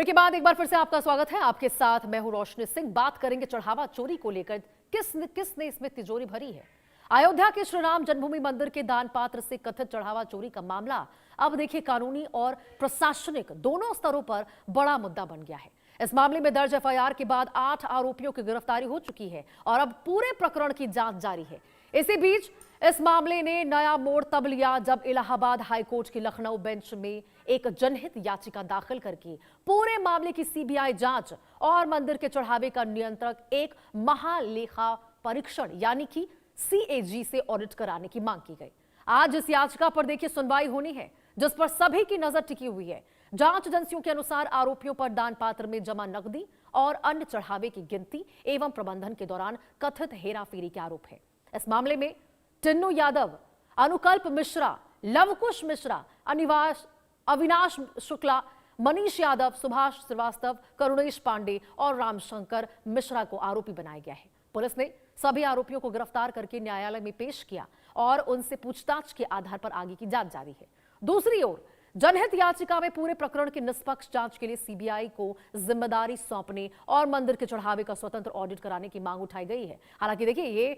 Break के बाद एक बार फिर से आपका स्वागत है। आपके साथ मैं हूं रोशनी सिंह। बात करेंगे चढ़ावा चोरी को लेकर। किसने इसमें तिजोरी भरी है। अयोध्या के श्री राम जन्मभूमि मंदिर के दान पात्र से कथित चढ़ावा चोरी का मामला अब देखिए कानूनी और प्रशासनिक दोनों स्तरों पर बड़ा मुद्दा बन गया है। इस मामले में दर्ज एफआईआर के बाद 8 आरोपियों की गिरफ्तारी हो चुकी है और अब पूरे प्रकरण की जांच जारी है। इसी बीच इस मामले ने नया मोड़ तब लिया जब इलाहाबाद हाईकोर्ट की लखनऊ बेंच में एक जनहित याचिका दाखिल करके पूरे मामले की सीबीआई जांच और मंदिर के चढ़ावे का नियंत्रक एक महालेखा परीक्षण यानी कि सीएजी से ऑडिट कराने की मांग की गई। आज इस याचिका पर देखिए सुनवाई होनी है, जिस पर सभी की नजर टिकी हुई है। जांच एजेंसियों के अनुसार आरोपियों पर दान पात्र में जमा नकदी और अन्य चढ़ावे की गिनती एवं प्रबंधन के दौरान कथित हेराफेरी के आरोप है। इस मामले में टिन्नू यादव, अनुकल्प मिश्रा, लवकुश मिश्रा, अविनाश शुक्ला, मनीष यादव, सुभाष श्रीवास्तव, करुणेश पांडे और रामशंकर मिश्रा को आरोपी बनाया गया है। पुलिस ने सभी आरोपियों को गिरफ्तार करके न्यायालय में पेश किया और उनसे पूछताछ के आधार पर आगे की जांच जारी है। दूसरी ओर जनहित याचिका में पूरे प्रकरण की निष्पक्ष जांच के लिए सीबीआई को जिम्मेदारी सौंपने और मंदिर के चढ़ावे का स्वतंत्र ऑडिट कराने की मांग उठाई गई है। हालांकि देखिए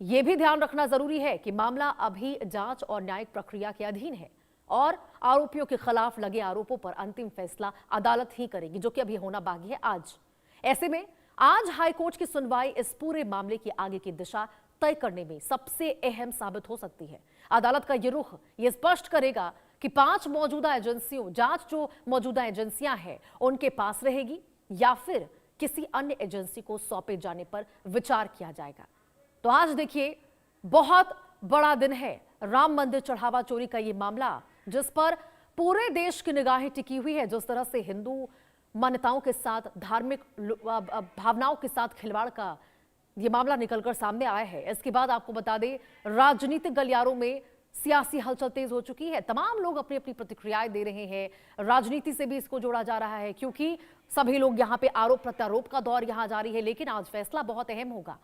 ये भी ध्यान रखना जरूरी है कि मामला अभी जांच और न्यायिक प्रक्रिया के अधीन है और आरोपियों के खिलाफ लगे आरोपों पर अंतिम फैसला अदालत ही करेगी, जो कि अभी होना बाकी है आज। ऐसे में आज हाईकोर्ट की सुनवाई इस पूरे मामले की आगे की दिशा तय करने में सबसे अहम साबित हो सकती है। अदालत का ये रुख ये स्पष्ट करेगा कि 5 मौजूदा एजेंसियों जांच जो मौजूदा एजेंसियां हैं उनके पास रहेगी या फिर किसी अन्य एजेंसी को सौंपे जाने पर विचार किया जाएगा। तो आज देखिए बहुत बड़ा दिन है। राम मंदिर चढ़ावा चोरी का ये मामला, जिस पर पूरे देश की निगाहें टिकी हुई है। जिस तरह से हिंदू मान्यताओं के साथ, धार्मिक भावनाओं के साथ खिलवाड़ का ये मामला निकलकर सामने आया है। इसके बाद आपको बता दें, राजनीतिक गलियारों में सियासी हलचल तेज हो चुकी है। तमाम लोग अपनी अपनी प्रतिक्रियाएं दे रहे हैं। राजनीति से भी इसको जोड़ा जा रहा है क्योंकि सभी लोग यहाँ पे आरोप प्रत्यारोप का दौर यहाँ जारी है। लेकिन आज फैसला बहुत अहम होगा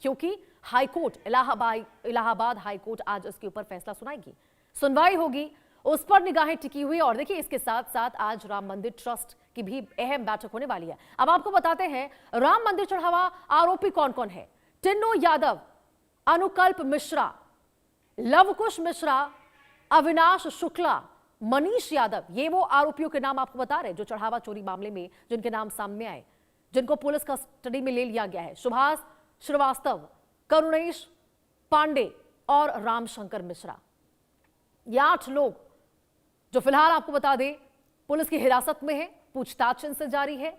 क्योंकि हाईकोर्ट इलाहाबाद हाईकोर्ट आज इसके ऊपर फैसला सुनाएगी, सुनवाई होगी, उस पर निगाहें टिकी हुई। और देखिए इसके साथ साथ आज राम मंदिर ट्रस्ट की भी अहम बैठक होने वाली है। अब आपको बताते हैं राम मंदिर चढ़ावा आरोपी कौन कौन है। टिन्नू यादव, अनुकल्प मिश्रा, लवकुश मिश्रा, अविनाश शुक्ला, मनीष यादव, ये वो आरोपियों के नाम आपको बता रहे जो चढ़ावा चोरी मामले में जिनके नाम सामने आए, जिनको पुलिस कस्टडी में ले लिया गया है। सुभाष श्रीवास्तव, करुणेश पांडे और रामशंकर मिश्रा, ये 8 लोग जो फिलहाल आपको बता दें पुलिस की हिरासत में है, पूछताछ इनसे जारी है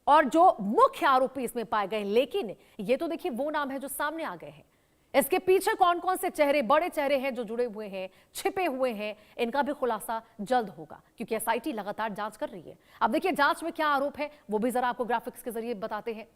और जो मुख्य आरोपी इसमें पाए गए। लेकिन ये तो देखिए वो नाम है जो सामने आ गए हैं। इसके पीछे कौन कौन से चेहरे, बड़े चेहरे हैं जो जुड़े हुए हैं, छिपे हुए हैं, इनका भी खुलासा जल्द होगा क्योंकि एसआईटी लगातार जांच कर रही है। अब देखिए जांच में क्या आरोप है वो भी जरा आपको ग्राफिक्स के जरिए बताते हैं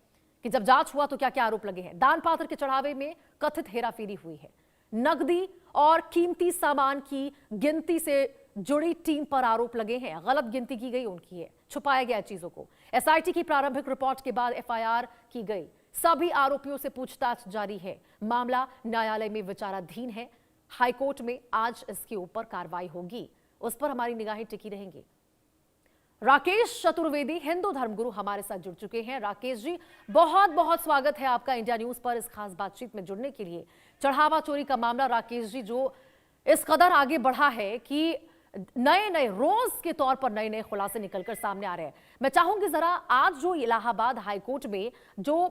कि जब जांच हुआ तो क्या क्या आरोप लगे हैं। दान पात्र के चढ़ावे में कथित हेराफेरी हुई है। नकदी और कीमती सामान की गिनती से जुड़ी टीम पर आरोप लगे हैं। गलत गिनती की गई उनकी है, छुपाया गया चीजों को। एसआईटी की प्रारंभिक रिपोर्ट के बाद एफआईआर की गई। सभी आरोपियों से पूछताछ जारी है। मामला न्यायालय में विचाराधीन है। हाईकोर्ट में आज इसके ऊपर कार्रवाई होगी, उस पर हमारी निगाहें टिकी रहेंगी। राकेश चतुर्वेदी हिंदू धर्मगुरु हमारे साथ जुड़ चुके हैं। राकेश जी, बहुत बहुत स्वागत है आपका इंडिया न्यूज पर इस खास बातचीत में जुड़ने के लिए। चढ़ावा चोरी का मामला राकेश जी जो इस कदर आगे बढ़ा है कि नए रोज के तौर पर नए खुलासे निकलकर सामने आ रहे हैं। मैं चाहूंगी जरा आज जो इलाहाबाद हाईकोर्ट में जो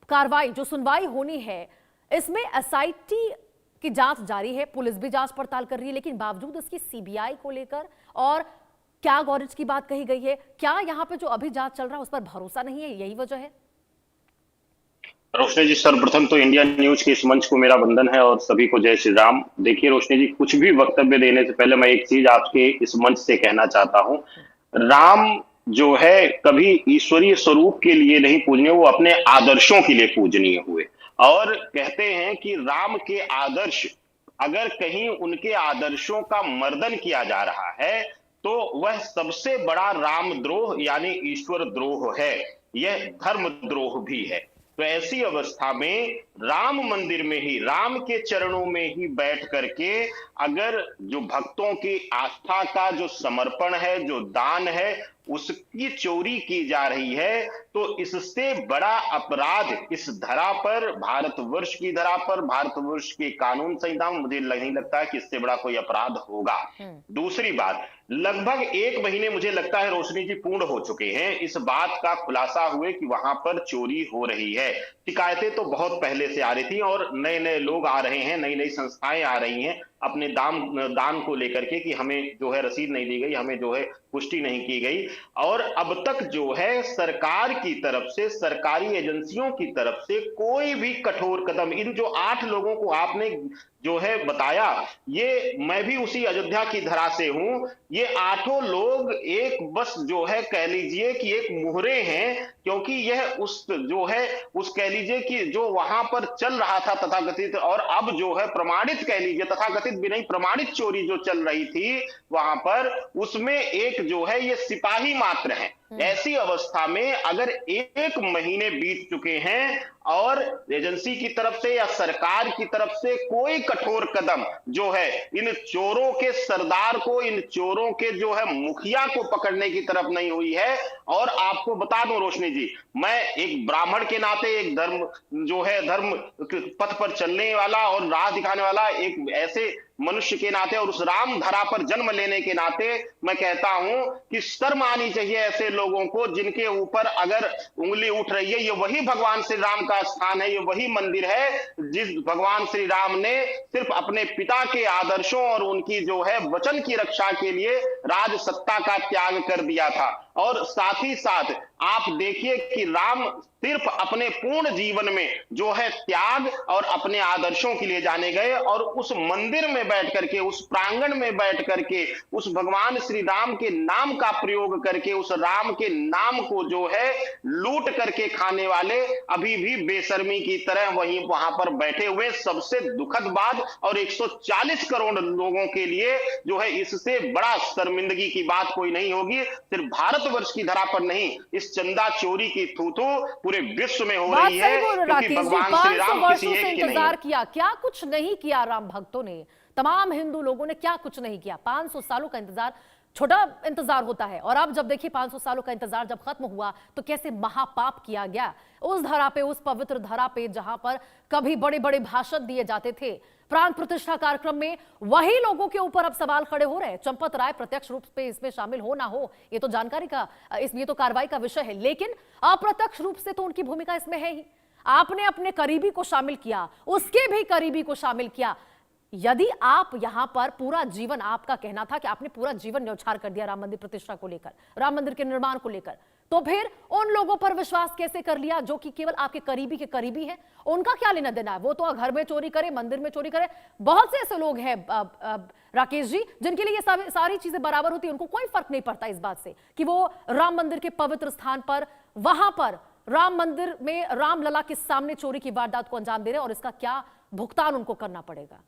कार्रवाई, जो सुनवाई होनी है, इसमें एसआईटी की जांच जारी है, पुलिस भी जांच पड़ताल कर रही है, लेकिन बावजूद इसकी सीबीआई को लेकर और क्या गौरज की बात कही गई है, क्या यहाँ पे जो अभी जांच चल रहा है उस पर भरोसा नहीं है, यही वजह है? रोशनी जी, सर्वप्रथम तो इंडिया न्यूज के इस मंच को मेरा वंदन है और सभी को जय श्री राम। देखिए रोशनी जी, कुछ भी वक्तव्य देने से पहले मैं एक चीज आपके इस मंच से कहना चाहता हूं। राम जो है कभी ईश्वरीय स्वरूप के लिए नहीं पूजनीय, वो अपने आदर्शों के लिए पूजनीय हुए। और कहते हैं कि राम के आदर्श, अगर कहीं उनके आदर्शों का मर्दन किया जा रहा है तो वह सबसे बड़ा रामद्रोह यानी ईश्वर द्रोह है, यह धर्म द्रोह भी है। तो ऐसी अवस्था में राम मंदिर में ही, राम के चरणों में ही बैठ करके अगर जो भक्तों की आस्था का जो समर्पण है, जो दान है, उसकी चोरी की जा रही है, तो इससे बड़ा अपराध इस धरा पर, भारतवर्ष की धरा पर, भारतवर्ष के कानून संहिता में मुझे नहीं लगता कि इससे बड़ा कोई अपराध होगा। दूसरी बात, लगभग 1 महीने मुझे लगता है रोशनी जी पूर्ण हो चुके हैं इस बात का खुलासा हुए कि वहां पर चोरी हो रही है। शिकायतें तो बहुत पहले से आ रही थी और नए नए लोग आ रहे हैं, नई नई संस्थाएं आ रही हैं अपने दान को लेकर के कि हमें जो है रसीद नहीं दी गई, हमें जो है पुष्टि नहीं की गई। और अब तक जो है सरकार की तरफ से, सरकारी एजेंसियों की तरफ से कोई भी कठोर कदम, इन जो 8 लोगों को आपने जो है बताया, ये मैं भी उसी अयोध्या की धरा से हूं, ये 8 लोग एक बस जो है कह लीजिए कि एक मुहरे हैं, क्योंकि यह उस जो है उस कह लीजिए कि जो वहां पर चल रहा था तथाकथित, और अब जो है प्रमाणित कह लीजिए, तथाकथित भी नहीं प्रमाणित चोरी जो चल रही थी वहां पर, उसमें एक जो है ये सिपाही मात्र है। ऐसी अवस्था में अगर 1 महीने बीत चुके हैं और एजेंसी की तरफ से या सरकार की तरफ से कोई कठोर कदम जो है इन चोरों के सरदार को, इन चोरों के जो है मुखिया को पकड़ने की तरफ नहीं हुई है। और आपको बता दूं रोशनी जी, मैं एक ब्राह्मण के नाते, एक धर्म जो है धर्म पथ पर चलने वाला और राह दिखाने वाला एक ऐसे मनुष्य के नाते और उस राम धरा पर जन्म लेने के नाते मैं कहता हूं कि शर्म आनी चाहिए ऐसे लोगों को जिनके ऊपर अगर उंगली उठ रही है। ये वही भगवान श्री राम का स्थान है, ये वही मंदिर है जिस भगवान श्री राम ने सिर्फ अपने पिता के आदर्शों और उनकी जो है वचन की रक्षा के लिए राज सत्ता का त्याग कर दिया था। और साथ ही साथ आप देखिए कि राम सिर्फ अपने पूर्ण जीवन में जो है त्याग और अपने आदर्शों के लिए जाने गए, और उस मंदिर में बैठ करके, उस प्रांगण में बैठ करके, उस भगवान श्री राम के नाम का प्रयोग करके, उस राम के नाम को जो है लूट करके खाने वाले अभी भी बेशर्मी की तरह वहीं वहां पर बैठे हुए। सबसे दुखद बात, और 140 करोड़ लोगों के लिए जो है इससे बड़ा शर्मिंदगी की बात कोई नहीं होगी। सिर्फ भारतवर्ष की धरा पर नहीं, इस चंदा चोरी की थू-थू पूरे विश्व में हो बात रही सही है, बोल रहे क्योंकि राकेश जी, भगवान श्री 500 राम किसी वर्षों से एक के नहीं इंतजार है। किया, क्या कुछ नहीं किया राम भक्तों ने, तमाम हिंदू लोगों ने क्या कुछ नहीं किया। 500 सालों का इंतजार छोटा इंतजार होता है, और अब जब देखिए 500 सालों का इंतजार जब खत्म हुआ तो कैसे महापाप किया गया उस धरा पे, उस पवित्र धरा पे जहां पर कभी बड़े बड़े भाषण दिए जाते थे। प्राण प्रतिष्ठा कार्यक्रम में वही लोगों के ऊपर अब सवाल खड़े हो रहे हैं। चंपत राय प्रत्यक्ष रूप से इसमें शामिल हो ना हो ये तो जानकारी का, ये तो कार्रवाई का विषय है, लेकिन अप्रत्यक्ष रूप से तो उनकी भूमिका इसमें है ही। आपने अपने करीबी को शामिल किया, उसके भी करीबी को शामिल किया। यदि आप यहां पर पूरा जीवन, आपका कहना था कि आपने पूरा जीवन न्यौछावर कर दिया राम मंदिर प्रतिष्ठा को लेकर, राम मंदिर के निर्माण को लेकर, तो फिर उन लोगों पर विश्वास कैसे कर लिया जो कि केवल आपके करीबी के करीबी है? उनका क्या लेना देना है? वो तो घर में चोरी करे, मंदिर में चोरी करे। बहुत से ऐसे लोग हैं राकेश जी जिनके लिए ये सारी चीजें बराबर होती है, उनको कोई फर्क नहीं पड़ता इस बात से कि वो राम मंदिर के पवित्र स्थान पर, वहां पर राम मंदिर में रामलला के सामने चोरी की वारदात को अंजाम दे रहे हैं, और इसका क्या भुगतान उनको करना पड़ेगा।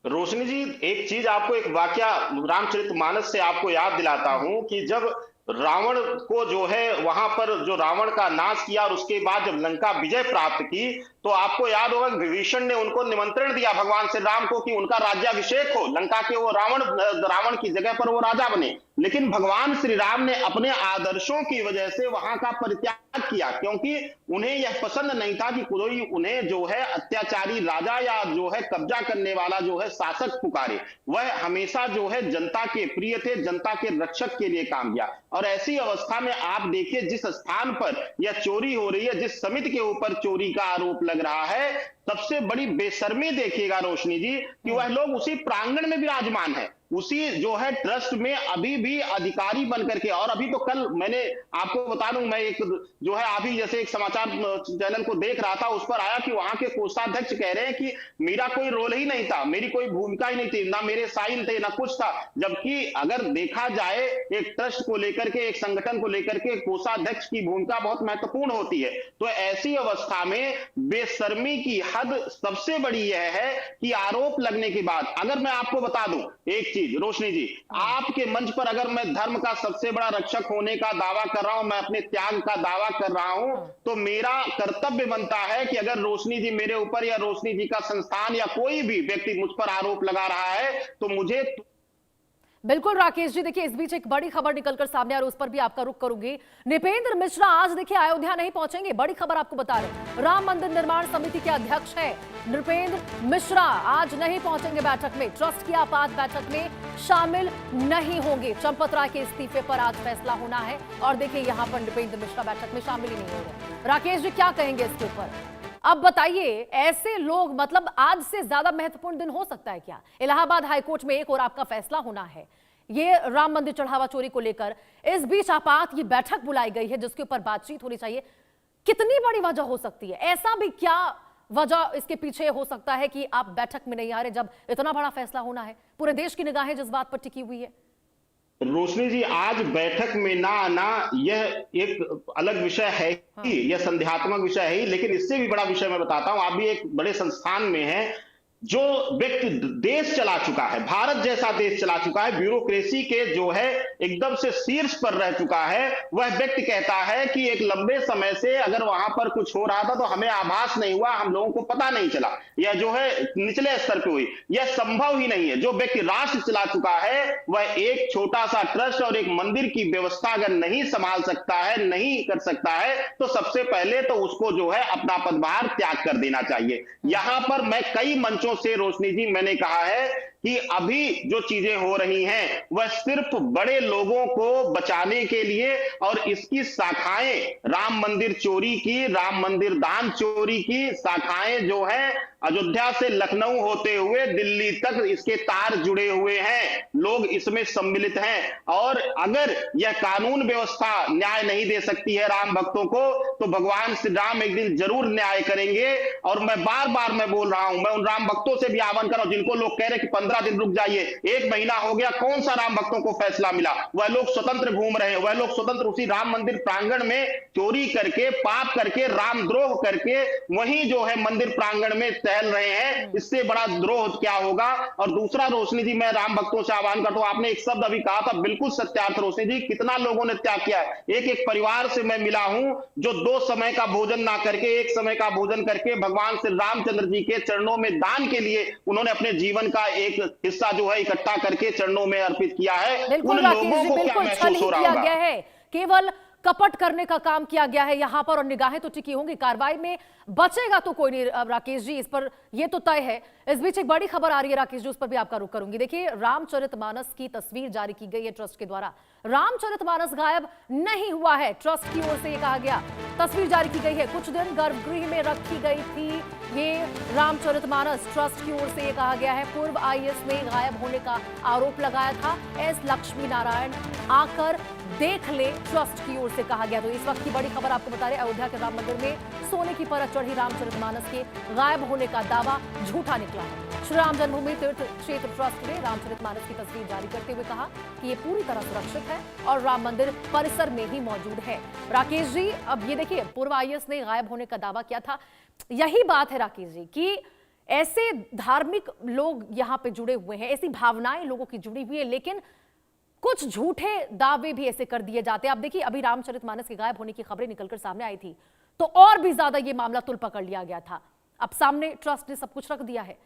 रोशनी जी, एक चीज आपको, एक वाकया रामचरितमानस से आपको याद दिलाता हूं कि जब रावण को जो है वहां पर जो रावण का नाश किया और उसके बाद जब लंका विजय प्राप्त की, तो आपको याद होगा विभीषण ने उनको निमंत्रण दिया भगवान श्री राम को कि उनका राज्याभिषेक हो, लंका के वो रावण की जगह पर वो राजा बने। लेकिन भगवान श्री राम ने अपने आदर्शों की वजह से वहां का परित्याग किया, क्योंकि उन्हें यह पसंद नहीं था कि कोई उन्हें जो है अत्याचारी राजा या जो है कब्जा करने वाला जो है शासक पुकारे। वह हमेशा जो है जनता के प्रिय थे, जनता के रक्षक के लिए काम किया। और ऐसी अवस्था में आप देखिए जिस स्थान पर यह चोरी हो रही है, जिस समिति के ऊपर चोरी का आरोप लग रहा है, सबसे बड़ी बेशर्मी देखिएगा रोशनी जी कि वह लोग उसी प्रांगण में विराजमान है, उसी जो है ट्रस्ट में अभी भी अधिकारी बनकर के। और अभी तो कल मैंने आपको बता दूं, मैं एक जो है अभी जैसे एक समाचार चैनल को देख रहा था, उस पर आया कि वहां के कोषाध्यक्ष कह रहे हैं कि मेरा कोई रोल ही नहीं था, मेरी कोई भूमिका ही नहीं थी, ना मेरे साइन थे ना कुछ था। जबकि अगर देखा जाए एक ट्रस्ट को लेकर के, एक संगठन को लेकर के कोषाध्यक्ष की भूमिका बहुत महत्वपूर्ण होती है। तो ऐसी अवस्था में बेशर्मी की हद सबसे बड़ी यह है कि आरोप लगने के बाद, अगर मैं आपको बता दूं एक चीज रोशनी जी, आपके मंच पर अगर मैं धर्म का सबसे बड़ा रक्षक होने का दावा कर रहा हूं, मैं अपने त्याग का दावा कर रहा हूं, तो मेरा कर्तव्य बनता है कि अगर रोशनी जी मेरे ऊपर या रोशनी जी का संस्थान या कोई भी व्यक्ति मुझ पर आरोप लगा रहा है तो मुझे बिल्कुल राकेश जी, देखिए इस बीच एक बड़ी खबर निकलकर सामने आ रही है, उस पर भी आपका रुख करूंगी। नृपेंद्र मिश्रा आज देखिए अयोध्या नहीं पहुंचेंगे, बड़ी खबर आपको बता रहे। राम मंदिर निर्माण समिति के अध्यक्ष है नृपेंद्र मिश्रा, आज नहीं पहुंचेंगे बैठक में। ट्रस्ट की आपात बैठक में शामिल नहीं होंगे। चंपत राय के इस्तीफे पर आज फैसला होना है और देखिए यहां पर नृपेंद्र मिश्रा बैठक में शामिल ही नहीं हो रहे। राकेश जी क्या कहेंगे इसके ऊपर? अब बताइए, ऐसे लोग, मतलब आज से ज्यादा महत्वपूर्ण दिन हो सकता है क्या? इलाहाबाद हाईकोर्ट में एक और आपका फैसला होना है ये राम मंदिर चढ़ावा चोरी को लेकर। इस बीच आपात ये बैठक बुलाई गई है जिसके ऊपर बातचीत होनी चाहिए। कितनी बड़ी वजह हो सकती है? ऐसा भी क्या वजह इसके पीछे हो सकता है कि आप बैठक में नहीं आ रहे जब इतना बड़ा फैसला होना है? पूरे देश की निगाहें जिस बात पर टिकी हुई है। रोशनी जी, आज बैठक में ना आना यह एक अलग विषय है ही, यह संदेहात्मक विषय है ही, लेकिन इससे भी बड़ा विषय मैं बताता हूं। आप भी एक बड़े संस्थान में हैं, जो व्यक्ति देश चला चुका है, भारत जैसा देश चला चुका है, ब्यूरोक्रेसी के जो है एकदम से शीर्ष पर रह चुका है, वह व्यक्ति कहता है कि एक लंबे समय से अगर वहां पर कुछ हो रहा था तो हमें आभास नहीं हुआ, हम लोगों को पता नहीं चला, यह जो है निचले स्तर पे हुई। यह संभव ही नहीं है। जो व्यक्ति राष्ट्र चला चुका है वह एक छोटा सा ट्रस्ट और एक मंदिर की व्यवस्था अगर नहीं संभाल सकता है, नहीं कर सकता है, तो सबसे पहले तो उसको जो है अपना पदभार त्याग कर देना चाहिए। यहां पर मैं कई मंचों से रोशनी जी मैंने कहा है कि अभी जो चीजें हो रही हैं वह सिर्फ बड़े लोगों को बचाने के लिए, और इसकी शाखाएं राम मंदिर चोरी की, राम मंदिर दान चोरी की शाखाएं जो है अयोध्या से लखनऊ होते हुए दिल्ली तक इसके तार जुड़े हुए हैं, लोग इसमें सम्मिलित हैं। और अगर यह कानून व्यवस्था न्याय नहीं दे सकती है राम भक्तों को, तो भगवान श्री राम एक दिन जरूर न्याय करेंगे। और मैं बार बार मैं बोल रहा हूं, मैं उन राम भक्तों से भी आह्वान कर रहा हूं जिनको लोग कह रहे कि 15 दिन रुक जाइए, 1 महीना हो गया, कौन सा राम भक्तों को फैसला मिला? वह लोग स्वतंत्र घूम रहे हैं, वह लोग स्वतंत्र उसी राम मंदिर प्रांगण में चोरी करके, पाप करके, रामद्रोह करके वहीं जो है मंदिर प्रांगण में टहल रहे हैं। इससे बड़ा द्रोह क्या होगा? और दूसरा रोशनी जी, मैं राम भक्तों से आह्वान करता हूं, आपने एक शब्द अभी कहा था, बिल्कुल सत्यार्थ रोशनी जी, कितना लोगों ने त्याग किया है। एक एक परिवार से मैं मिला हूं जो 2 समय का भोजन ना करके 1 समय का भोजन करके भगवान श्री रामचंद्र जी के चरणों में दान के लिए उन्होंने अपने जीवन का एक हिस्सा जो है इकट्ठा करके चरणों में अर्पित किया है। बिल्कुल उन लोगों को क्या महसूस हो रहा होगा? है केवल कपट करने का काम किया गया है यहां पर, और निगाहें तो टिकी होंगी, कार्रवाई में बचेगा तो कोई नहीं। राकेश जी, इस पर ये तो तय है। इस बीच एक बड़ी खबर आ रही है राकेश जी, उस पर भी आपका रुख करूंगी। देखिए, रामचरितमानस की तस्वीर जारी की गई है ट्रस्ट के द्वारा। रामचरितमानस गायब नहीं हुआ है, ट्रस्ट की ओर से ये कहा गया। तस्वीर जारी की गई है, कुछ दिन गर्भगृह में रखी गई थी ये रामचरितमानस, ट्रस्ट की ओर से ये कहा गया है। पूर्व आईएएस ने गायब होने का आरोप लगाया था, एस लक्ष्मी नारायण आकर देख ले, ट्रस्ट की ओर से कहा गया। तो इस वक्त की बड़ी खबर आपको बता रहे, अयोध्या के राम मंदिर में सोने की परत चढ़ी रामचरितमानस के गायब होने का दावा झूठा निकला है। श्री राम जन्मभूमि तीर्थ क्षेत्र ट्रस्ट ने रामचरितमानस की तस्वीर जारी करते हुए कहा कि ये पूरी तरह सुरक्षित है और राम मंदिर परिसर में ही मौजूद है। राकेश जी, अब ये देखिए, पूर्व आईएएस ने गायब होने का दावा किया था। यही बात है राकेश जी कि ऐसे धार्मिक लोग यहाँ पे जुड़े हुए हैं, ऐसी भावनाएं लोगों की जुड़ी हुई है, लेकिन कुछ झूठे दावे भी ऐसे कर दिए जाते हैं। अब देखिए, अभी रामचरितमानस के गायब होने की खबरें निकलकर सामने आई थी तो और भी ज्यादा ये मामला तुल पकड़ लिया गया था। अब सामने ट्रस्ट ने सब कुछ रख दिया है,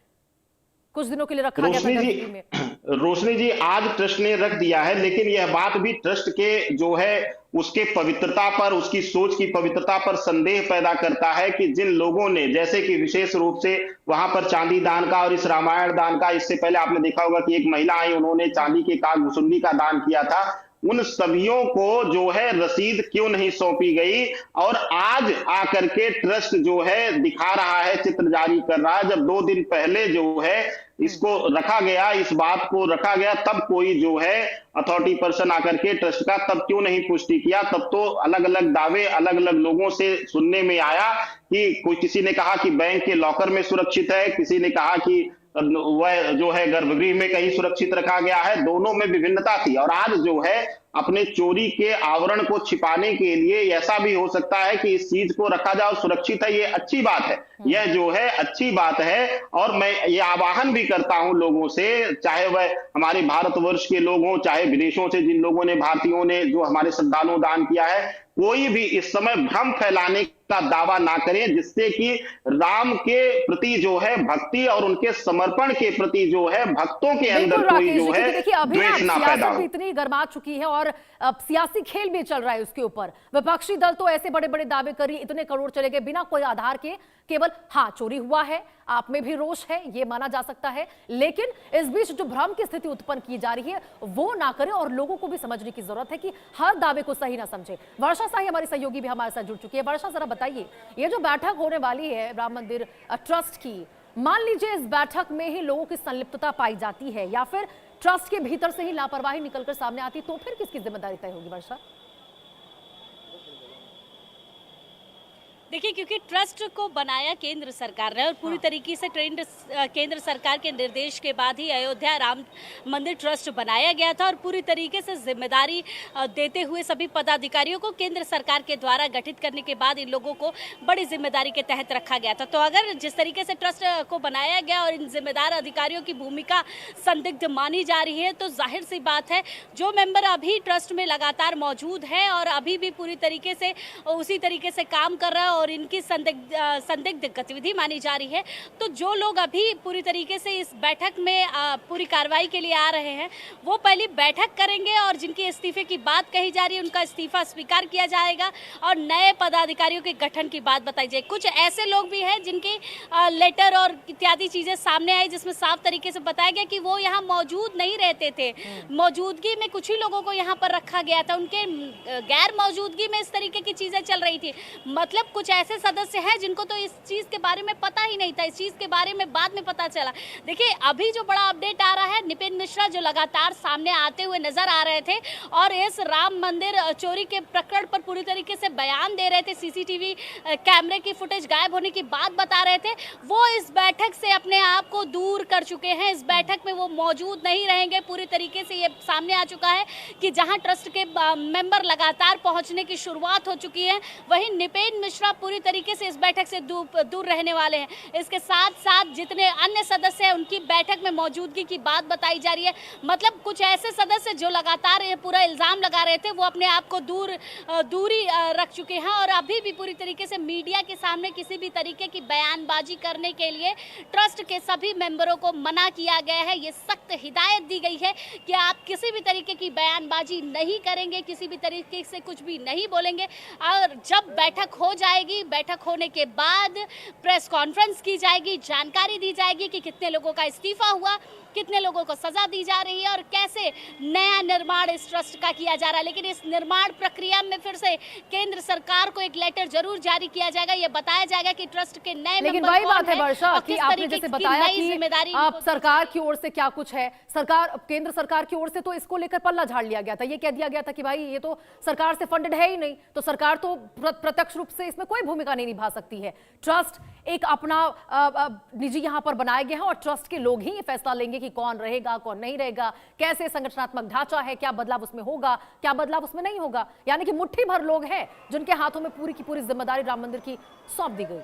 कुछ दिनों के लिए रखा गया था। रोशनी जी, आज ट्रस्ट ने रख दिया है, लेकिन यह बात भी ट्रस्ट के जो है उसके पवित्रता पर, उसकी सोच की पवित्रता पर संदेह पैदा करता है कि जिन लोगों ने, जैसे कि विशेष रूप से वहां पर चांदी दान का और इस रामायण दान का, इससे पहले आपने देखा होगा कि एक महिला आई, उन्होंने चांदी के कागभूसुंडी का दान किया था, उन सभियों को जो है रसीद क्यों नहीं सौंपी गई? और आज आकर के ट्रस्ट जो है दिखा रहा है, चित्र जारी कर रहा है, जब 2 दिन पहले जो है इसको रखा गया, इस बात को रखा गया, तब कोई जो है अथॉरिटी पर्सन आकर के ट्रस्ट का तब क्यों नहीं पुष्टि किया? तब तो अलग अलग दावे अलग अलग लोगों से सुनने में आया कि कोई, किसी ने कहा कि बैंक के लॉकर में सुरक्षित है, किसी ने कहा कि वह जो है गर्भगृह में कहीं सुरक्षित रखा गया है। दोनों में विभिन्नता थी। और आज जो है अपने चोरी के आवरण को छिपाने के लिए ऐसा भी हो सकता है कि इस चीज को रखा जाए और सुरक्षित है, ये अच्छी बात है। यह जो है अच्छी बात है और मैं ये आह्वान भी करता हूं लोगों से, चाहे वह हमारे भारतवर्ष के लोग हों, चाहे विदेशों से जिन लोगों ने, भारतीयों ने जो हमारे श्रद्धालुओं दान किया है, कोई भी इस समय भ्रम फैलाने का दावा ना करें, जिससे कि राम के प्रति जो है भक्ति और उनके समर्पण के प्रति जो है भक्तों के अंदर कोई जो है देखिए अभी द्वेष ना पैदा सियासत हो। भी इतनी गर्मा चुकी है और अब सियासी खेल भी चल रहा है उसके ऊपर। विपक्षी दल तो ऐसे बड़े बड़े दावे कर रही, इतने करोड़ चले गए बिना कोई आधार के, केवल हाँ चोरी हुआ है, आप में भी रोष है, ये माना जा सकता है, लेकिन इस बीच जो भ्रम की स्थिति उत्पन्न की जा रही है वो ना करें और लोगों को भी समझने की जरूरत है कि हर दावे को सही ना समझे। वर्षा साही हमारी सहयोगी भी हमारे साथ जुड़ चुकी है। वर्षा जरा बताइए, ये जो बैठक होने वाली है राम मंदिर ट्रस्ट की, मान लीजिए इस बैठक में ही लोगों की संलिप्तता पाई जाती है या फिर ट्रस्ट के भीतर से ही लापरवाही निकलकर सामने आती, तो फिर किसकी जिम्मेदारी तय होगी वर्षा? देखिए, क्योंकि ट्रस्ट को बनाया केंद्र सरकार ने और पूरी तरीके से केंद्र सरकार के निर्देश के बाद ही अयोध्या राम मंदिर ट्रस्ट बनाया गया था और पूरी तरीके से जिम्मेदारी देते हुए सभी पदाधिकारियों को केंद्र सरकार के द्वारा गठित करने के बाद इन लोगों को बड़ी जिम्मेदारी के तहत रखा गया था। तो अगर जिस तरीके से ट्रस्ट को बनाया गया और इन जिम्मेदार अधिकारियों की भूमिका संदिग्ध मानी जा रही है, तो जाहिर सी बात है जो मेंबर अभी ट्रस्ट में लगातार मौजूद है और अभी भी पूरी तरीके से उसी तरीके से काम कर रहा है और इनकी संदिग्ध गतिविधि मानी जा रही है, तो जो लोग अभी पूरी तरीके से इस बैठक में पूरी कार्रवाई के लिए आ रहे हैं वो पहली बैठक करेंगे और जिनके इस्तीफे की बात कही जा रही है उनका इस्तीफा स्वीकार किया जाएगा और नए पदाधिकारियों के गठन की बात बताई जाएगी। कुछ ऐसे लोग भी हैं जिनके लेटर और इत्यादि चीजें सामने आई जिसमें साफ तरीके से बताया गया कि वो यहाँ मौजूद नहीं रहते थे, मौजूदगी में कुछ ही लोगों को यहाँ पर रखा गया था, उनके गैर मौजूदगी में इस तरीके की चीजें चल रही थी। मतलब कुछ ऐसे सदस्य हैं जिनको तो इस चीज के बारे में पता ही नहीं था, इस चीज के बारे में बाद में पता चला। देखिए अभी जो बड़ा अपडेट आ रहा है, निपेन मिश्रा जो लगातार सामने आते हुए नजर आ रहे थे और इस राम मंदिर चोरी के प्रकरण पर पूरी तरीके से बयान दे रहे थे, सीसीटीवी कैमरे की फुटेज गायब होने की बात बता रहे थे, वो इस बैठक से अपने आप को दूर कर चुके हैं। इस बैठक में वो मौजूद नहीं रहेंगे। पूरी तरीके से ये सामने आ चुका है कि जहां ट्रस्ट के मेंबर लगातार पहुंचने की शुरुआत हो चुकी है, वहीं निपेन मिश्रा पूरी तरीके से इस बैठक से दूर रहने वाले हैं। इसके साथ साथ जितने अन्य सदस्य हैं उनकी बैठक में मौजूदगी की बात बताई जा रही है। मतलब कुछ ऐसे सदस्य जो लगातार ये पूरा इल्जाम लगा रहे थे वो अपने आप को दूरी रख चुके हैं और अभी भी पूरी तरीके से मीडिया के सामने किसी भी तरीके की बयानबाजी करने के लिए ट्रस्ट के सभी मेंबरों को मना किया गया है। ये सख्त हिदायत दी गई है कि आप किसी भी तरीके की बयानबाजी नहीं करेंगे, किसी भी तरीके से कुछ भी नहीं बोलेंगे और जब बैठक हो जाएगी, बैठक होने के बाद प्रेस कॉन्फ्रेंस की जाएगी, जानकारी दी जाएगी कि कितने लोगों का इस्तीफा हुआ, कितने लोगों को सजा दी जा रही है और कैसे नया निर्माण इस ट्रस्ट का किया जा रहा है। लेकिन इस निर्माण प्रक्रिया में फिर से केंद्र सरकार को एक लेटर जरूर जारी किया जाएगा, ये बताया जाएगा कि ट्रस्ट के नए लेकिन मेंबर वही कौन बात है वर्षा और कि किस आपने तरीके जैसे की बताया नई कि जिम्मेदारी आप सरकार की ओर से क्या कुछ है, सरकार केंद्र सरकार की ओर से तो इसको लेकर पल्ला झाड़ लिया गया था, ये कह दिया गया था कि भाई ये तो सरकार से फंडेड है ही नहीं, तो सरकार तो प्रत्यक्ष रूप से इसमें कोई भूमिका नहीं निभा सकती है। ट्रस्ट एक अपना निजी यहां पर बनाया गया है और ट्रस्ट के लोग ही ये फैसला लेंगे कि कौन रहेगा कौन नहीं रहेगा, कैसे संगठनात्मक ढांचा है, क्या बदलाव उसमें होगा, क्या बदलाव उसमें नहीं होगा। यानी कि मुट्ठी भर लोग हैं जिनके हाथों में पूरी की पूरी जिम्मेदारी राम मंदिर की सौंप दी गई।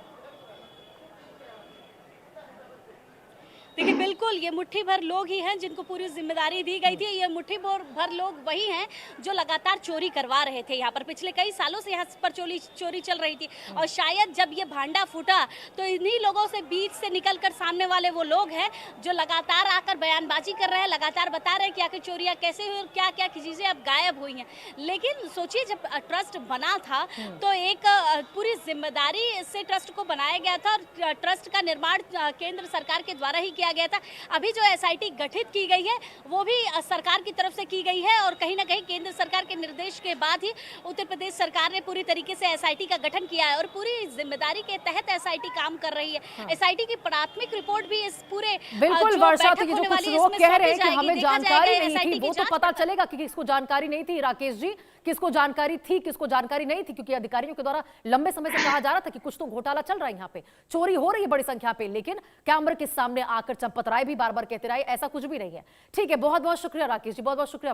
देखिए बिल्कुल ये मुट्ठी भर लोग ही हैं जिनको पूरी जिम्मेदारी दी गई थी। ये मुट्ठी भर लोग वही हैं जो लगातार चोरी करवा रहे थे यहाँ पर, पिछले कई सालों से यहाँ पर चोरी चल रही थी और शायद जब ये भांडा फूटा तो इन्हीं लोगों से बीच से निकलकर सामने वाले वो लोग हैं जो लगातार आकर बयानबाजी कर रहे हैं, लगातार बता रहे हैं कि आखिर चोरियाँ कैसे हुई और क्या क्या चीज़ें अब गायब हुई हैं। लेकिन सोचिए जब ट्रस्ट बना था तो एक पूरी जिम्मेदारी से ट्रस्ट को बनाया गया था और ट्रस्ट का निर्माण केंद्र सरकार के द्वारा ही किया गया था। अभी जो एसआईटी गठित की गई है वो भी सरकार की तरफ से की गई है और कहीं ना कहीं केंद्र सरकार के निर्देश के बाद ही उत्तर प्रदेश सरकार ने पूरी तरीके से एसआईटी का गठन किया है और पूरी जिम्मेदारी के तहत एसआईटी काम कर रही है। एसआईटी की प्राथमिक रिपोर्ट भी इस पूरे बिल्कुल वर्षा, तो ये जो कुछ लोग कह रहे हैं कि हमें जानकारी नहीं थी, वो तो पता चलेगा कि किसको जानकारी नहीं थी। राकेश जी, किसको जानकारी थी किसको जानकारी नहीं थी, क्योंकि अधिकारियों के द्वारा लंबे समय से कहा जा रहा था कि कुछ तो घोटाला चल रहा है, यहाँ पे चोरी हो रही है बड़ी संख्या पे, लेकिन कैमरे के सामने आकर चंपत राय भी बार बार कहते रहे ऐसा कुछ भी नहीं है। ठीक है, बहुत बहुत शुक्रिया राकेश जी, बहुत बहुत शुक्रिया।